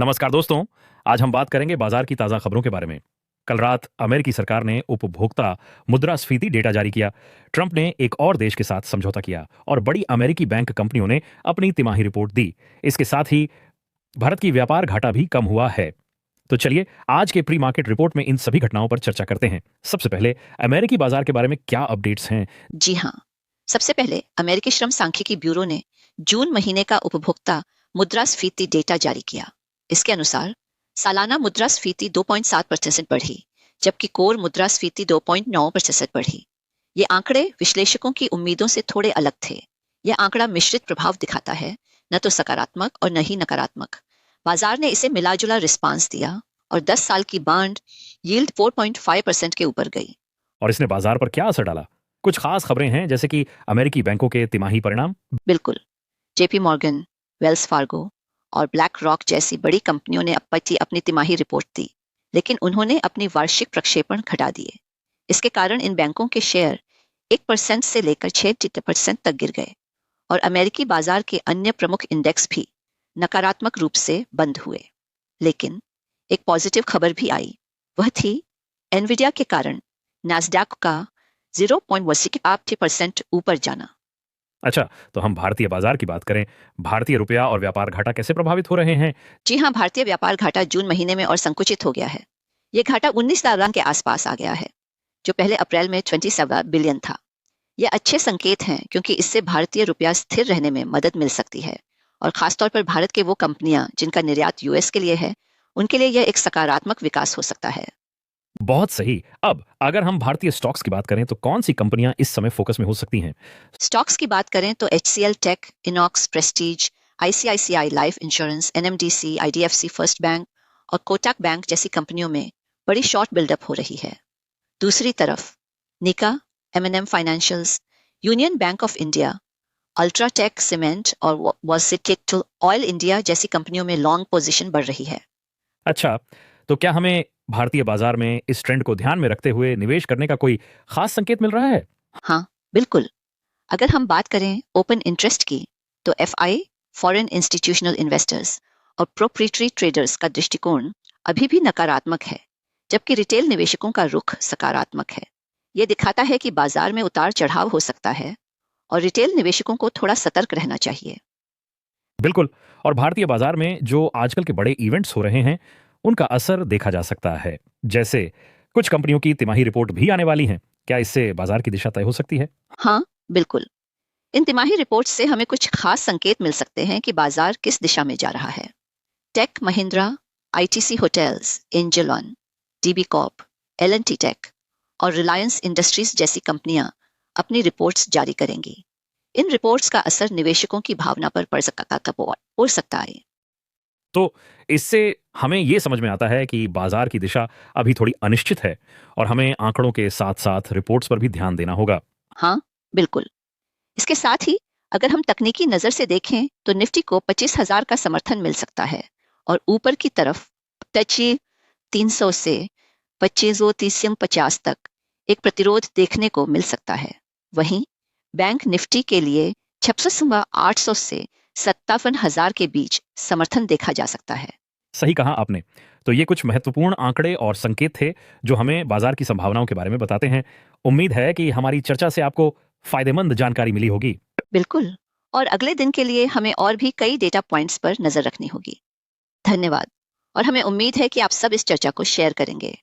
नमस्कार दोस्तों। आज हम बात करेंगे बाजार की ताजा खबरों के बारे में। कल रात अमेरिकी सरकार ने उपभोक्ता मुद्रास्फीति डेटा जारी किया। ट्रंप ने एक और देश के साथ समझौता किया और बड़ी अमेरिकी बैंक कंपनियों ने अपनी तिमाही रिपोर्ट दी। इसके साथ ही भारत की व्यापार घाटा भी कम हुआ है। तो चलिए आज के प्री मार्केट रिपोर्ट में इन सभी घटनाओं पर चर्चा करते हैं। सबसे पहले अमेरिकी बाजार के बारे में क्या अपडेट्स हैं? जी हाँ। सबसे पहले अमेरिकी श्रम सांख्यिकी ब्यूरो ने जून महीने का उपभोक्ता मुद्रास्फीति डेटा जारी किया। इसके अनुसार सालाना मुद्रास्फीति 2.7% बढ़ी, जबकि कोर मुद्रास्फीति 2.9% बढ़ी। ये आंकड़े विश्लेषकों की उम्मीदों से थोड़े अलग थे। यह आंकड़ा मिश्रित प्रभाव दिखाता है, न तो सकारात्मक और न ही नकारात्मक। बाजार ने इसे मिला-जुला रिस्पांस दिया और 10 साल की बॉन्ड यील्ड 4.5% के ऊपर गई। और इसने बाजार पर क्या असर डाला? कुछ खास खबरें हैं, जैसे कि अमेरिकी बैंकों के तिमाही परिणाम। बिल्कुल। जेपी मॉर्गन, वेल्स फार्गो और ब्लैक रॉक जैसी बड़ी कंपनियों ने अपनी तिमाही रिपोर्ट दी, लेकिन उन्होंने अपनी वार्षिक प्रक्षेपण घटा दिए। इसके कारण इन बैंकों के शेयर 1% से लेकर 6% तक गिर गए और अमेरिकी बाजार के अन्य प्रमुख इंडेक्स भी नकारात्मक रूप से बंद हुए। लेकिन एक पॉजिटिव खबर भी आई। वह थी एनविडिया के कारण नैस्डैक का 0.80% ऊपर जाना। अच्छा, तो हम भारतीय बाजार की बात करें। भारतीय रुपया और व्यापार घाटा कैसे प्रभावित हो रहे हैं? जी हाँ, भारतीय व्यापार घाटा जून महीने में और संकुचित हो गया है। ये घाटा 19 डॉलर के आसपास आ गया है, जो पहले अप्रैल में 27 बिलियन था। ये अच्छे संकेत हैं, क्योंकि इससे भारतीय रुपया स्थिर रहने में मदद मिल सकती है और खासतौर पर भारत के वो कंपनियां जिनका निर्यात यूएस के लिए है, उनके लिए यह एक सकारात्मक विकास हो सकता है। बहुत सही। अब अगर हम भारतीय स्टॉक्स की बात करें तो कौन सी कंपनियां इस समय फोकस में हो सकती हैं? स्टॉक्स की बात करें तो HCL tech, Inox, Prestige, ICICI life insurance, NMDC, IDFC first bank और कोटक बैंक जैसी कंपनियों में बड़ी शॉर्ट बिल्डअप हो रही है। दूसरी तरफ निका, M&M financials, union bank of India, UltraTech cement और वासिकेटल ऑयल इंडिया जैसी कंपनियों में लॉन्ग पोजीशन बढ़ रही है। अच्छा, तो क्या हमें भारतीय बाजार में इस ट्रेंड को ध्यान में रखते हुए निवेश करने का कोई खास संकेत मिल रहा है? हाँ, बिल्कुल। अगर हम बात करें ओपन इंटरेस्ट की, तो FI, फॉरेन इंस्टीट्यूशनल इन्वेस्टर्स और प्रोप्रिएटरी ट्रेडर्स का दृष्टिकोण अभी भी नकारात्मक है, जबकि रिटेल निवेशकों का रुख सकारात्मक है। यह दिखाता है कि बाजार में उतार चढ़ाव हो सकता है और रिटेल निवेशकों को थोड़ा सतर्क रहना चाहिए। बिल्कुल। और भारतीय बाजार में जो आजकल के बड़े इवेंट्स हो रहे हैं, उनका असर देखा जा सकता है। जैसे कुछ कंपनियों की तिमाही रिपोर्ट भी आने वाली हैं। क्या इससे बाजार की दिशा तय हो सकती है? हाँ, बिल्कुल। इन तिमाही रिपोर्ट से हमें कुछ खास संकेत मिल सकते हैं कि बाजार किस दिशा में जा रहा है। Tech Mahindra, ITC hotels, angel one, DB corp, L&T tech और रिलायंस इंडस्ट्रीज जैसी कंपनियां अपनी रिपोर्ट्स जारी करेंगी। इन रिपोर्ट्स का असर निवेशकों की भावना पर पड़ सकता है। तो इससे हमें ये समझ में आता है कि बाजार की दिशा अभी थोड़ी अनिश्चित है और हमें आंकड़ों के साथ-साथ रिपोर्ट्स पर भी ध्यान देना होगा। हाँ, बिल्कुल। इसके साथ ही अगर हम तकनीकी नजर से देखें तो निफ्टी को 25,000 का समर्थन मिल सकता है और ऊपर की तरफ टची 300 से 2550 तक एक प्रतिरोध देखने को मिल सकता है। वहीं बैंक निफ्टी के लिए 56,800 से 57,000 के बीच समर्थन देखा जा सकता है। सही कहा आपने। तो ये कुछ महत्वपूर्ण आंकड़े और संकेत थे जो हमें बाजार की संभावनाओं के बारे में बताते हैं। उम्मीद है कि हमारी चर्चा से आपको फायदेमंद जानकारी मिली होगी। बिल्कुल। और अगले दिन के लिए हमें और भी कई डेटा पॉइंट्स पर नजर रखनी होगी। धन्यवाद। और हमें उम्मीद है कि आप सब इस चर्चा को शेयर करेंगे।